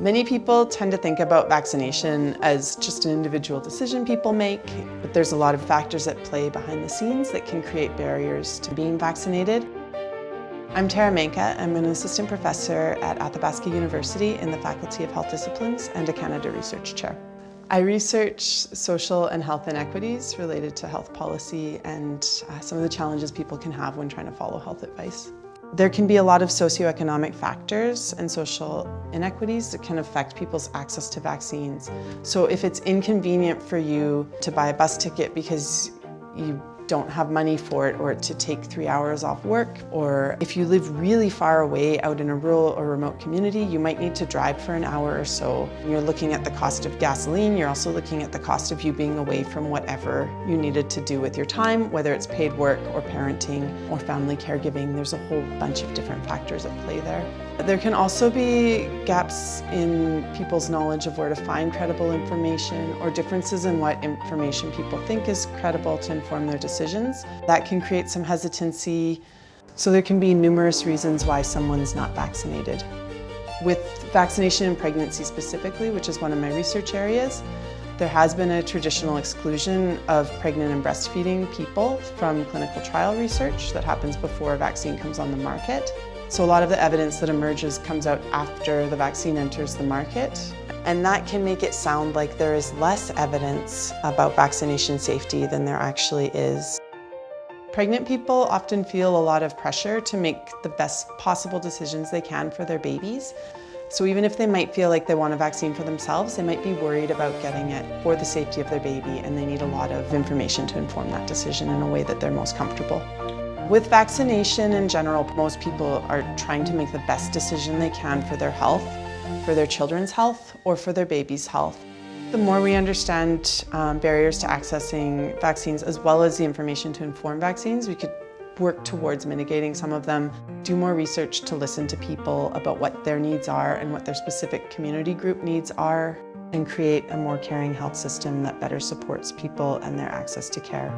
Many people tend to think about vaccination as just an individual decision people make, but there's a lot of factors at play behind the scenes that can create barriers to being vaccinated. I'm Terra Manca. I'm an assistant professor at Athabasca University in the Faculty of Health Disciplines and a Canada Research Chair. I research social and health inequities related to health policy and some of the challenges people can have when trying to follow health advice. There can be a lot of socioeconomic factors and social inequities that can affect people's access to vaccines. So if it's inconvenient for you to buy a bus ticket because you don't have money for it, or to take 3 hours off work, or if you live really far away out in a rural or remote community, you might need to drive for an hour or so. You're looking at the cost of gasoline, you're also looking at the cost of you being away from whatever you needed to do with your time, whether it's paid work or parenting or family caregiving. There's a whole bunch of different factors at play there. There can also be gaps in people's knowledge of where to find credible information, or differences in what information people think is credible to inform their decisions. That can create some hesitancy. So there can be numerous reasons why someone's not vaccinated. With vaccination in pregnancy specifically, which is one of my research areas, there has been a traditional exclusion of pregnant and breastfeeding people from clinical trial research that happens before a vaccine comes on the market. So a lot of the evidence that emerges comes out after the vaccine enters the market, and that can make it sound like there is less evidence about vaccination safety than there actually is. Pregnant people often feel a lot of pressure to make the best possible decisions they can for their babies. So even if they might feel like they want a vaccine for themselves, they might be worried about getting it for the safety of their baby, and they need a lot of information to inform that decision in a way that they're most comfortable. With vaccination in general, most people are trying to make the best decision they can for their health, for their children's health, or for their baby's health. The more we understand barriers to accessing vaccines, as well as the information to inform vaccines, we could work towards mitigating some of them, do more research to listen to people about what their needs are and what their specific community group needs are, and create a more caring health system that better supports people and their access to care.